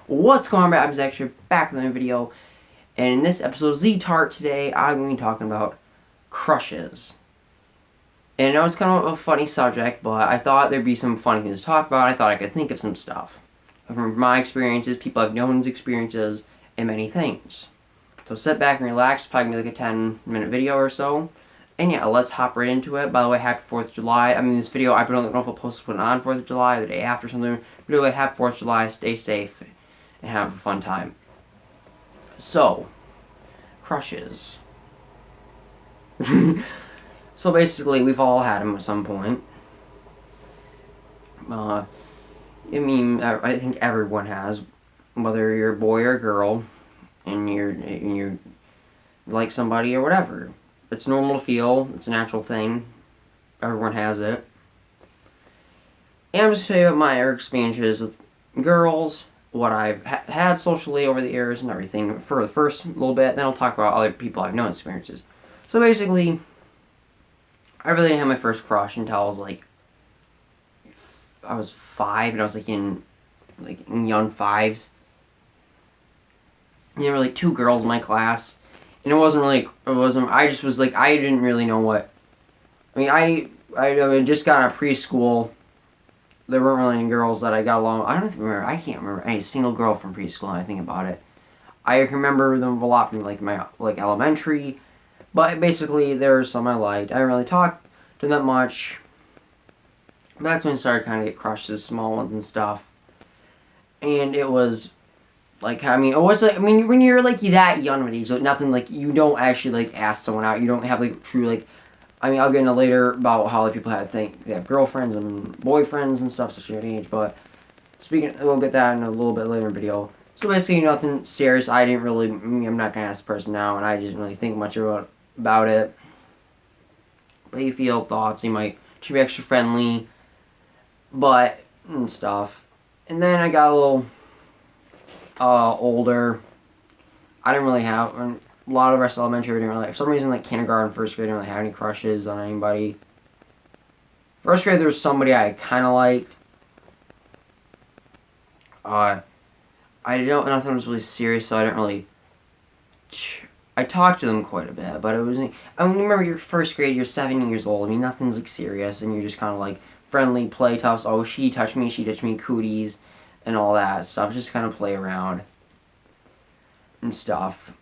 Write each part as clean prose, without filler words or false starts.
What's going on, I'm actually back with a video, and in this episode of ZTART today, I'm going to be talking about crushes. And I know it's kind of a funny subject, but I thought there'd be some funny things to talk about. I thought I could think of some stuff from my experiences, people I've known's experiences, and many things. So sit back and relax, probably like a 10-minute video or so. And yeah, let's hop right into it. By the way, happy 4th of July. I mean, this video, I don't know if I'll post it on 4th of July, the day after or something. But anyway, happy 4th of July, stay safe, and have a fun time. So, crushes. So basically, we've all had them at some point. I think everyone has, whether you're a boy or a girl, and you're like somebody or whatever. It's normal to feel. It's a natural thing. Everyone has it. And I'm just going to tell you about my experiences with girls, what I've had socially over the years and everything for the first little bit. Then I'll talk about other people I've known experiences. So basically, I really didn't have my first crush until I was 5, and I was in young fives. And there were 2 girls in my class. And I didn't really know what, I just got out of preschool. There weren't really any girls that I got along. I can't remember any single girl from preschool when I think about it. I remember them a lot from my elementary, but basically there were some I liked. I didn't really talk to them that much. But that's when I started kind of get crushes, small ones and stuff. And it was when you're that young of an age, nothing you don't actually ask someone out. You don't have true I'll get into later about how people they have girlfriends and boyfriends and stuff such an age. But we'll get that in a little bit later in the video. So basically, nothing serious. I'm not gonna ask the person now, and I didn't really think much about it. But you feel thoughts. You should be extra friendly, and stuff. And then I got a little older. I didn't really have a lot of the rest of elementary. For some reason, kindergarten, first grade, I didn't really have any crushes on anybody. First grade, there was somebody I kind of liked. Nothing was really serious, so I didn't really. I talked to them quite a bit, but it was. Remember your first grade, you're 7 years old. Nothing's serious, and you're just kind of friendly, play tough. Oh, she touched me, cooties, and all that stuff. Just kind of play around and stuff.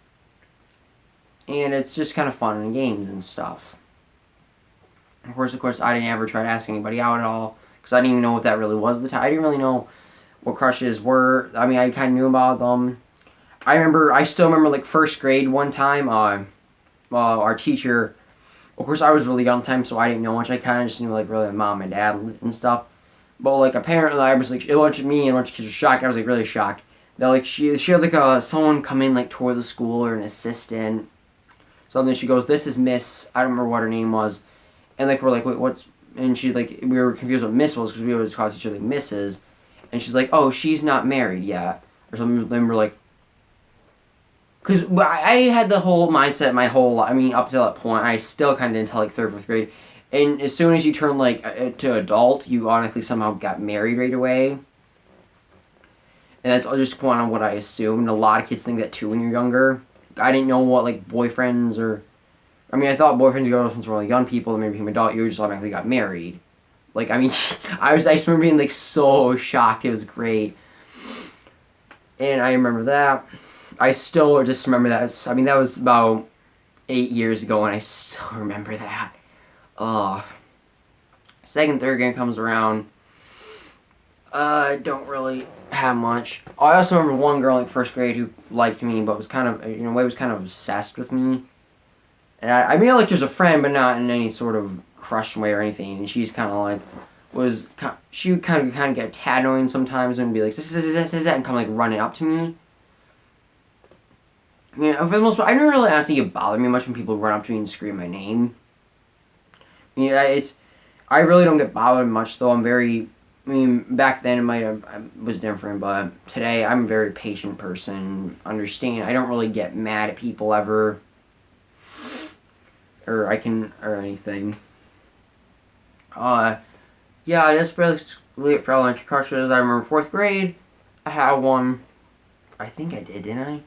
And it's just kind of fun and games and stuff. Of course, I didn't ever try to ask anybody out at all, because I didn't even know what that really was at the time. I didn't really know what crushes were. I kind of knew about them. I still remember first grade one time, our teacher, of course I was really young at the time, so I didn't know much. I kind of just knew really my mom and dad and stuff. But apparently I was a bunch of kids were shocked. I was really shocked. That she had someone come in toward the school, or an assistant. Something. She goes, "This is Miss," I don't remember what her name was. And we're wait, what's, and she we were confused what Miss was, because we always called each other Mrs. And she's oh, she's not married yet, or something. Then we're because I had the whole mindset up to that point, I still kind of didn't until 3rd, 4th grade. And as soon as you turn to adult, you automatically somehow got married right away. And that's just kind of what I assumed. A lot of kids think that too when you're younger. I didn't know what boyfriends or, I thought boyfriends and girlfriends were young people, and maybe became adult, you just automatically got married. I just remember being so shocked. It was great. And I remember that. I still just remember that. That was about 8 years ago, and I still remember that. 2nd, 3rd grade comes around. I don't really have much. I also remember one girl in 1st grade who liked me, but was kind of, in a way, was kind of obsessed with me. And I liked her as a friend, but not in any sort of crush way or anything. And she's kind of she would kind of get a tad annoying sometimes and be and come running up to me. For the most part, I never really honestly get bothered me much when people run up to me and scream my name. I really don't get bothered much, though. I'm very. Back then it was different, but today I'm a very patient person. Understand, I don't really get mad at people ever, or anything. Yeah, that's basically it for elementary crushes. I remember 4th grade, I had one. I think I did, didn't I?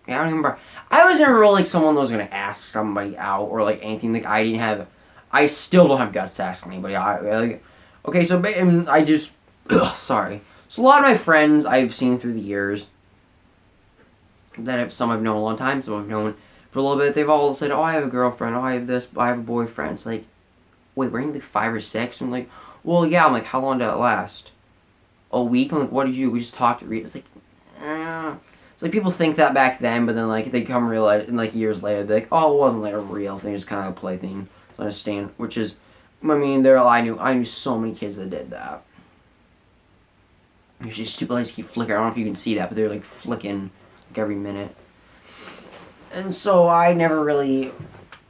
Yeah, I don't even remember. I was never really like someone that was gonna ask somebody out or like anything. Like I didn't have. I still don't have guts to ask anybody. Okay, so and I just sorry. So a lot of my friends I've seen through the years that some I've known a long time, some I've known for a little bit. They've all said, "Oh, I have a girlfriend. Oh, I have this. I have a boyfriend." It's like, wait, we're in like 5 or 6. I'm like, well, yeah. I'm like, how long did it last? A week. I'm like, what did you do? We just talked. It's like, it's like people think that back then, but then like they come realize, and like years later, they're like, oh, it wasn't like a real thing. It's kind of a play thing. So I understand, which is, I mean, I knew so many kids that did that. Usually stupid lights keep flickering. I don't know if you can see that, but they're like flicking like every minute. And so I never really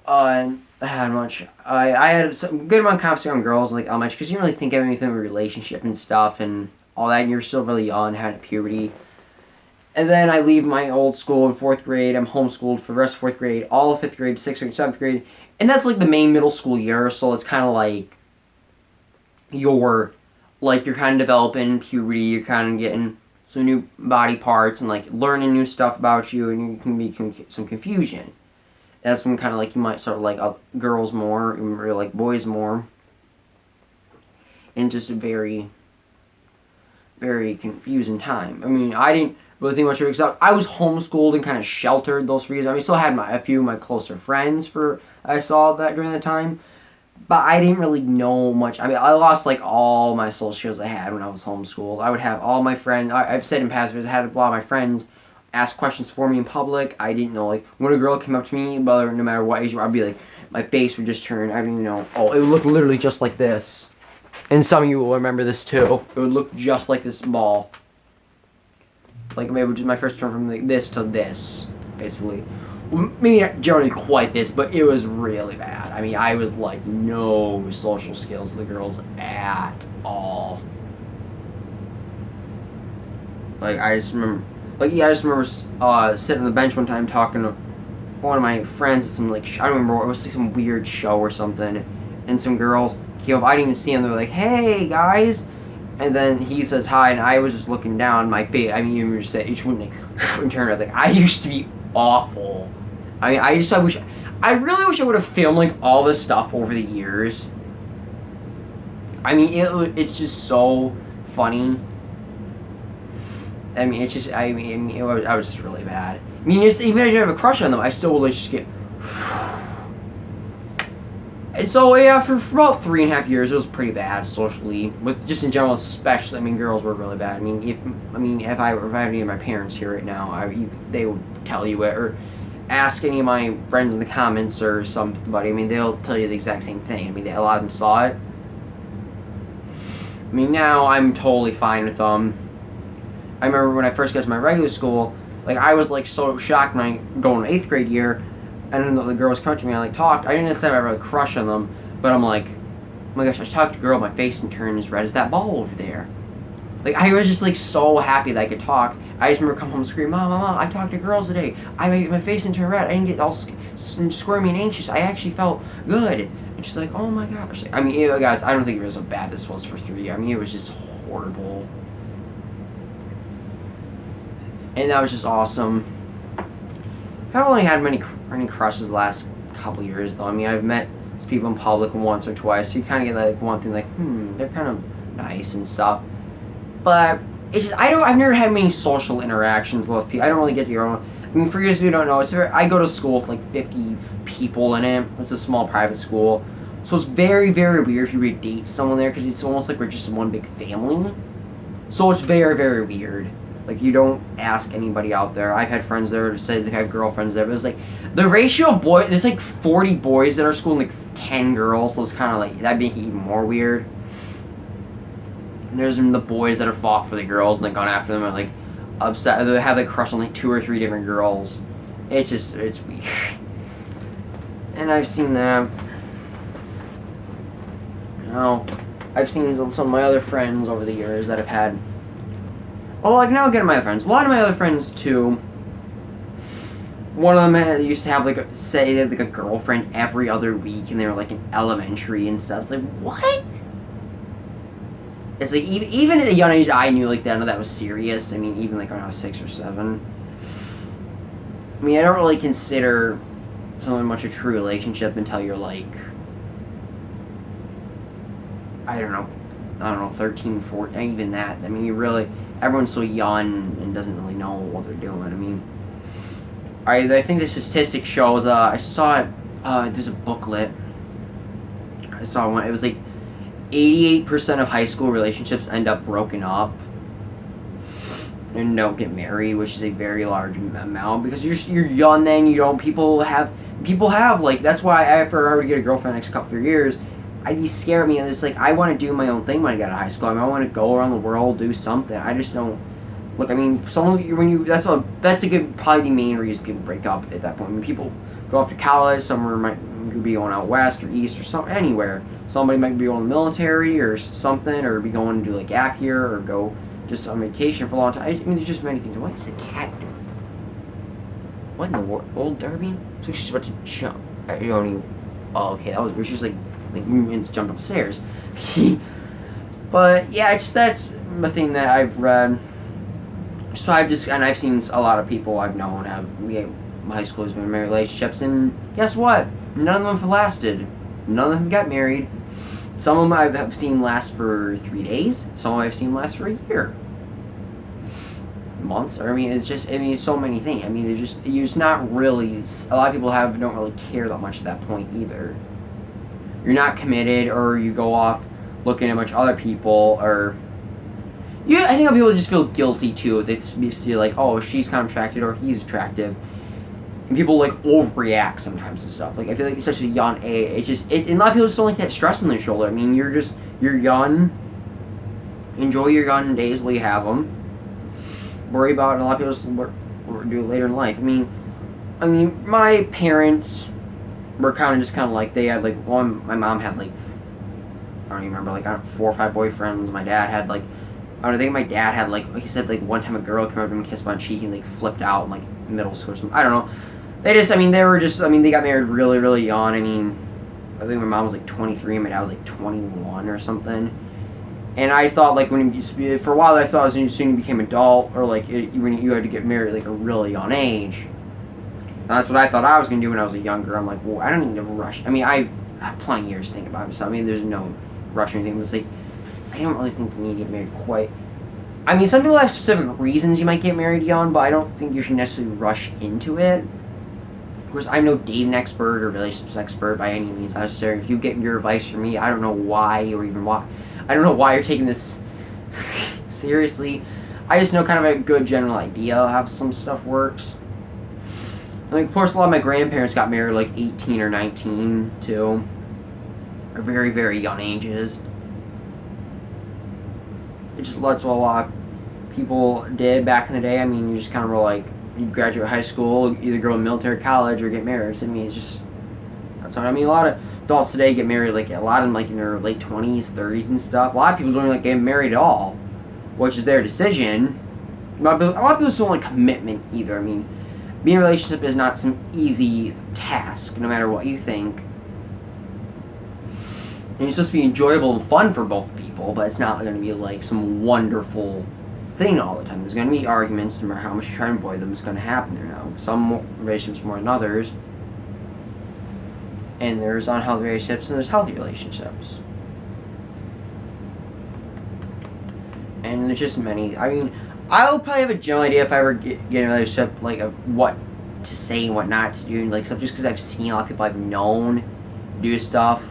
had much. I had some good amount of conversation on girls like elementary because you didn't really think of anything of a relationship and stuff and all that. And you're still really young, had puberty. And then I leave my old school in 4th grade. I'm homeschooled for the rest of 4th grade, all of 5th grade, 6th grade, 7th grade. And that's like the main middle school year, so it's kind of like you're kind of developing puberty, you're kind of getting some new body parts and like learning new stuff about you, and you can be some confusion. That's when kind of like you might start like girls more or like boys more. And just a very, very confusing time. I mean, I didn't really think much of it because I was homeschooled and kind of sheltered those reasons. I mean, I still had a few of my closer friends I saw that during that time, but I didn't really know much. I mean, I lost like all my social skills I had when I was homeschooled. I would have all my friends. I've said in past videos, I had a lot of my friends ask questions for me in public. I didn't know, like when a girl came up to me, no matter what age, I'd be like, my face would just turn. I didn't even know. Oh, it would look literally just like this. And some of you will remember this too. It would look just like this ball. Like maybe just my first turn from like this to this, basically. Well, maybe not generally quite this, but it was really bad. I mean, I was like no social skills with the girls at all. Like I just remember, sitting on the bench one time talking to one of my friends at some like I don't remember, it was like some weird show or something, and some girls came up. I didn't even see them. They were like, "Hey guys." And then he says hi, and I was just looking down my face. I mean, you just said each one like turn around. Like I used to be awful. I mean, I really wish I would have filmed like all this stuff over the years. I mean, it's just so funny. I mean, it's just I was just really bad. I mean, even if I didn't have a crush on them, I still would just get. And so yeah, for about 3.5 years, it was pretty bad socially, with just in general, especially. I mean, girls were really bad. I mean, if I had any of my parents here right now, they would tell you it, or ask any of my friends in the comments or somebody. I mean, they'll tell you the exact same thing. I mean, a lot of them saw it. I mean, now I'm totally fine with them. I remember when I first got to my regular school, like I was like so shocked when I go in 8th grade year. And then the girls come to me, I like talked. I didn't necessarily have a really crush on them, but I'm like, oh my gosh, I just talked to a girl, my face and turned as red as that ball over there. Like I was just like so happy that I could talk. I just remember coming home and screaming, Mom, I talked to girls today. My face and turned red. I didn't get all squirmy and anxious. I actually felt good. And she's like, oh my gosh. I mean, guys, I don't think it was so bad this was for 3 years. I mean, it was just horrible. And that was just awesome. I haven't really had many crushes the last couple years, though. I mean, I've met some people in public once or twice, so you kind of get like one thing, like, they're kind of nice and stuff. But it's just, I've never had many social interactions with people. I don't really get to your own. I mean, for years, you don't know. I go to school with like 50 people in it. It's a small private school, so it's very, very weird if you would date someone there because it's almost like we're just one big family. So it's very, very weird. Like, you don't ask anybody out there. I've had friends there to say they've had girlfriends there, but it's like, the ratio of boys, there's like 40 boys at our school and like 10 girls, so it's kind of like, that'd make it even more weird. And there's the boys that have fought for the girls and like gone after them and like upset, they have like crush on like 2 or 3 different girls. It's weird. And I've seen that. You know, I've seen some of my other friends over the years that have had. Oh, like now again, my other friends. A lot of my other friends too. One of them used to have like they had like a girlfriend every other week, and they were like in elementary and stuff. It's like, what? it's like even at a young age, I knew like that was serious. I mean, even like when I was 6 or 7. I mean, I don't really consider something much a true relationship until you're like, I don't know, 13, 14, even that. I mean, everyone's so young and doesn't really know what they're doing. I mean, I think the statistic shows, I saw it, there's a booklet. I saw one, it was like 88% of high school relationships end up broken up and don't get married, which is a very large amount because you're young then. You don't people have like, that's why after I were to get a girlfriend the next couple 3 years, I'd be scared of me. And it's like, I want to do my own thing when I get out of high school. I mean, I want to go around the world, do something. I just don't look. I mean, that's probably the main reason people break up at that point. When people go off to college, somewhere could be going out west or east or something, anywhere. Somebody might be going to the military or something, or be going to do like gap year or go just on vacation for a long time. I mean, there's just many things. What is the cat doing? What in the world? Old Derby? Looks like she's about to jump. I don't even. Oh, okay. That was where she's like jumped upstairs. But yeah, that's the thing that I've read. So I've seen a lot of people I've known my high school has been in married relationships, and guess what? None of them have lasted. None of them got married. Some of them I've seen last for 3 days. Some I've seen last for a year. Months. I mean, it's so many things. I mean, it's not really. A lot of people don't really care that much at that point either. You're not committed, or you go off looking at a bunch of other people, or I think people just feel guilty too if they see like, oh, she's kind of attractive or he's attractive, and people like overreact sometimes and stuff. Like, I feel like it's such a young age. And a lot of people just don't like that stress on their shoulder. I mean, you're young. Enjoy your young days while you have them. Worry about it. A lot of people just do it later in life. I mean, my parents were kind of like, they had like my mom had like, I don't even remember, like 4 or 5 boyfriends. My dad had like, I think my dad had like he said like one time a girl came over to him and kissed him on the cheek and like flipped out in like middle school or something. I don't know. They got married really, really young. I mean, I think my mom was like 23 and my dad was like 21 or something. And I thought like for a while I thought as soon you became adult, or like when you had to get married like a really young age. And that's what I thought I was going to do when I was younger. I'm like, well, I don't need to rush. I mean, I have plenty of years to think about it. So, I mean, there's no rush or anything. But it's like, I don't really think you need to get married quite. I mean, some people have specific reasons you might get married young, but I don't think you should necessarily rush into it. Of course, I'm no dating expert or relationships expert by any means necessary. If you get your advice from me, I don't know why or even why. I don't know why you're taking this seriously. I just know kind of a good general idea of how some stuff works. Like, of course, a lot of my grandparents got married like 18 or 19 too. Or very, very young ages. It just lets what a lot of people did back in the day. I mean, you just kind of were like, you graduate high school, either go to military college or get married. So, I mean, it's just, that's what I mean. A lot of adults today get married, like a lot of them like in their late 20s, 30s and stuff. A lot of people don't like get married at all, which is their decision. A lot of people don't like commitment either. I mean, being in a relationship is not some easy task, no matter what you think. And it's supposed to be enjoyable and fun for both people, but it's not going to be like some wonderful thing all the time. There's going to be arguments, no matter how much you try and avoid them, it's going to happen there now. Some relationships more than others. And there's unhealthy relationships and there's healthy relationships. And there's just many. I mean, I'll probably have a general idea if I ever get in a relationship, like, of what to say and what not to do, and like stuff, just because I've seen a lot of people I've known do stuff.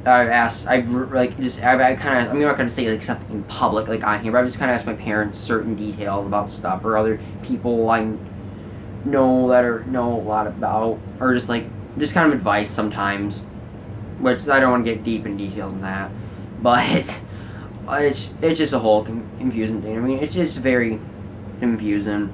I'm not going to say like stuff in public, like on here, but I've just kind of asked my parents certain details about stuff, or other people I know that know a lot about, or just kind of advice sometimes, which I don't want to get deep in details on that, but it's just a whole confusing thing. I mean, it's just very confusing.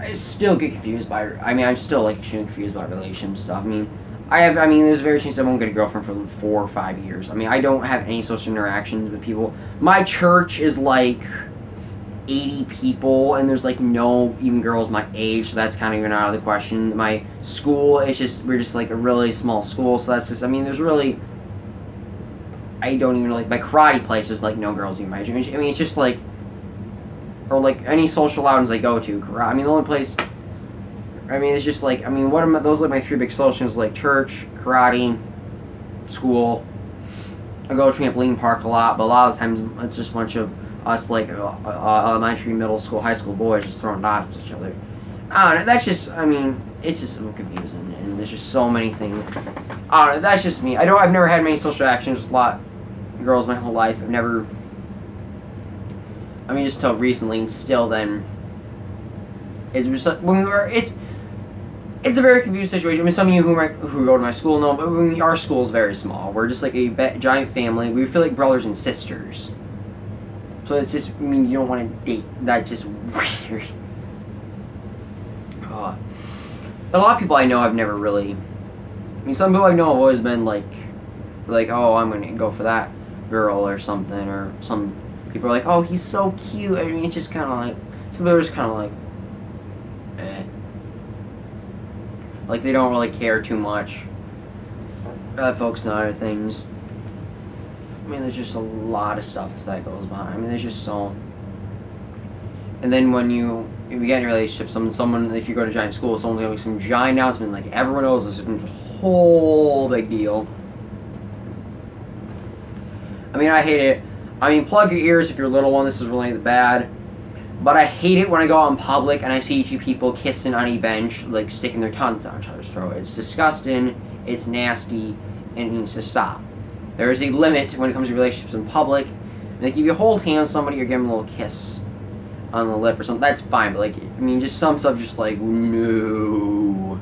I still get confused by. I'm still like confused about relationship stuff. There's a very chance I won't get a girlfriend for 4 or 5 years. I mean, I don't have any social interactions with people. My church is like 80 people, and there's like no even girls my age, so that's kind of even out of the question. My school, we're just like a really small school, so that's just. There's really I don't even like my karate place is like no girls in my gym. I mean, it's just like, or like any social outings I go to. Karate. I mean, the only place. I mean, it's just like, I mean, what am I, those are like my three big socials, like church, karate, school. I go to trampoline park a lot, but a lot of times it's just a bunch of us like elementary, middle school, high school boys just throwing darts at each other. I don't know. That's just. I mean, it's just so confusing, and there's just so many things. I don't know. That's just me. I've never had many social actions with a lot of girls my whole life. I've never. I mean, just till recently, and still then. It's just when we were. It's a very confused situation. I mean, some of you who go to my school know, but I mean, our school is very small. We're just like a giant family. We feel like brothers and sisters. So it's just, I mean, you don't want to date. That's just weird. A lot of people I know I've never really. I mean, some people I know have always been like, oh, I'm gonna go for that girl or something, or some people are like, oh, he's so cute. I mean, it's just kind of like, some people are just kind of like, eh. Like, they don't really care too much. Focus on other things. I mean, there's just a lot of stuff that goes behind. I mean, there's just so. And then if you get in a relationship, someone, if you go to giant school, someone's gonna make some giant announcement, like everyone knows this is a whole big deal. I mean, I hate it. I mean, plug your ears if you're a little one. This is really bad. But I hate it when I go out in public and I see two people kissing on a bench, like sticking their tongues down each other's throat. It's disgusting, it's nasty, and it needs to stop. There is a limit when it comes to relationships in public. Like, if you hold hands with somebody or give them a little kiss on the lip or something, that's fine. But, like, I mean, just some stuff just like, no.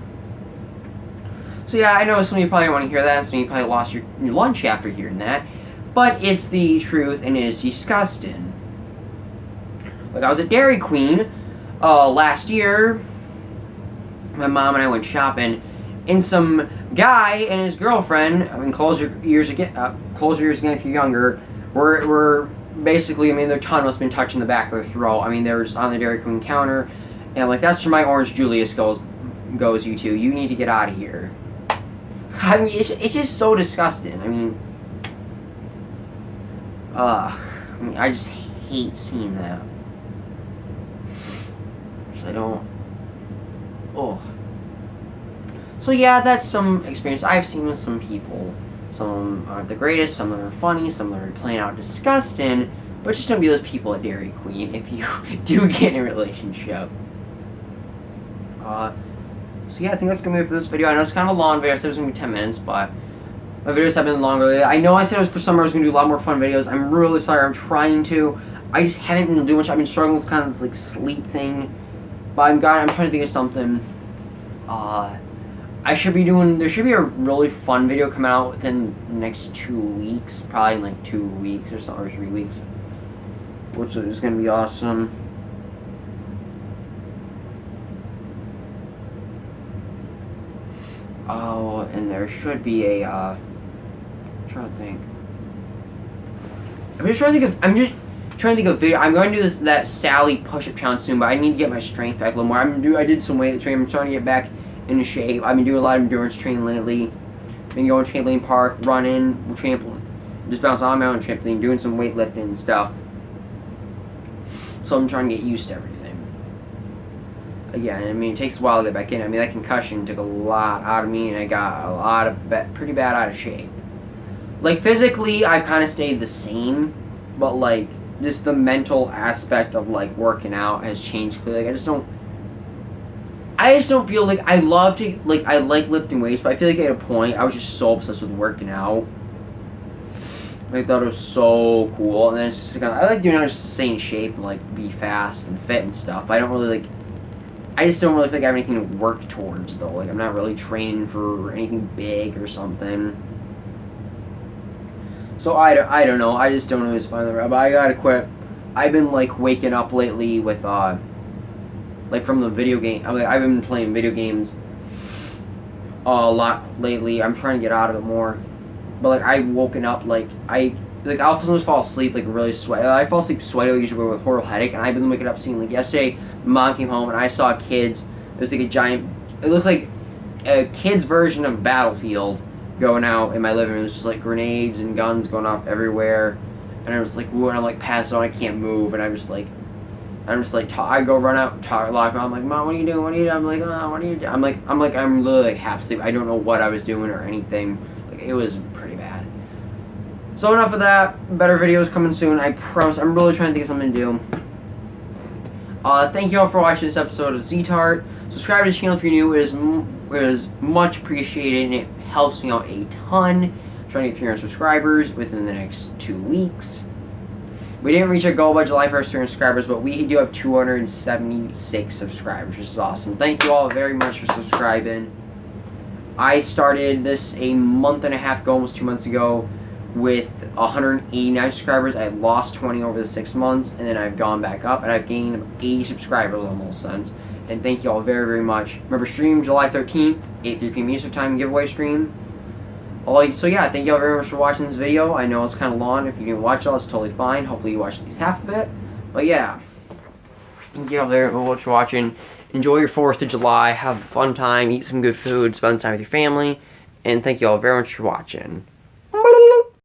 So, yeah, I know some of you probably don't want to hear that, and some of you probably lost your lunch after hearing that. But it's the truth, and it is disgusting. Like, I was at Dairy Queen last year. My mom and I went shopping, and some guy and his girlfriend, I mean, close your ears again if you're younger, were basically, I mean, their tongue must have been touching the back of their throat. I mean, they were just on the Dairy Queen counter, and I'm like, that's where my Orange Julius goes, you two. You need to get out of here. I mean, it's just so disgusting. I mean, I just hate seeing that. I don't. Oh. So yeah, that's some experience I've seen with some people. Some of them aren't the greatest, some of them are funny, some of them are plain out disgusting. But just don't be those people at Dairy Queen if you do get in a relationship. So yeah, I think that's gonna be it for this video. I know it's kind of a long video. I said it was gonna be 10 minutes, but my videos have been longer lately. I know I said it was for summer I was gonna do a lot more fun videos. I'm really sorry. I'm trying to. I just haven't been doing much. I've been struggling with kind of this like sleep thing. But I'm trying to think of something. There should be a really fun video coming out within the next 2 weeks. Probably in like 2 weeks or so, or 3 weeks. Which is going to be awesome. Oh, and there should be a, I'm trying to think. I'm just trying to think of video. I'm going to do that Sally push-up challenge soon, but I need to get my strength back a little more. I did some weight training. I'm starting to get back into shape. I've been doing a lot of endurance training lately. Been going to trampoline park, running, trampoline, just bouncing on my own trampoline, doing some weightlifting and stuff. So I'm trying to get used to everything. Again, I mean, it takes a while to get back in. I mean, that concussion took a lot out of me, and I got a lot of pretty bad out of shape. Like, physically, I kind of stayed the same, but like, just the mental aspect of like working out has changed. Like, I just don't feel like I like lifting weights, but I feel like at a point I was just so obsessed with working out. I thought it was so cool, and then it's just like, I like doing it just to stay in shape and like be fast and fit and stuff. But I just don't really feel like I have anything to work towards though. Like, I'm not really training for anything big or something. So I don't know. I just don't always find the right. But I gotta quit. I've been like waking up lately with like from the video game. I've been playing video games a lot lately. I'm trying to get out of it more. But like, I've woken up I'll sometimes fall asleep like really sweaty. I fall asleep sweaty usually with a horrible headache. And I've been waking up seeing like yesterday, Mom came home and I saw kids. It was like a giant. It looked like a kid's version of Battlefield. going out in my living room. It was just like grenades and guns going off everywhere, and I was like, ooh, and I'm like passed out, I can't move, and I'm just like, I go run out, lock me. I'm like, Mom, what are you doing? What are you doing? I'm like, oh, what are you doing? I'm literally like half asleep. I don't know what I was doing or anything. Like, it was pretty bad. So enough of that. Better videos coming soon. I promise. I'm really trying to think of something to do. Thank you all for watching this episode of ZTART. Subscribe to the channel if you're new. It is much appreciated, and it helps me out a ton. I'm trying to get 300 subscribers within the next 2 weeks. We didn't reach our goal by July 1st, 300 subscribers, but we do have 276 subscribers, which is awesome. Thank you all very much for subscribing. I started this a month and a half ago, almost 2 months ago, with 189 subscribers. I had lost 20 over the 6 months, and then I've gone back up, and I've gained 80 subscribers almost since. And thank you all very, very much. Remember, stream July 13th, 8:03 p.m. Eastern Time, giveaway stream. So yeah, thank you all very much for watching this video. I know it's kind of long. If you didn't watch it all, it's totally fine. Hopefully you watched at least half of it. But yeah, thank you all very much for watching. Enjoy your 4th of July. Have a fun time. Eat some good food. Spend time with your family. And thank you all very much for watching.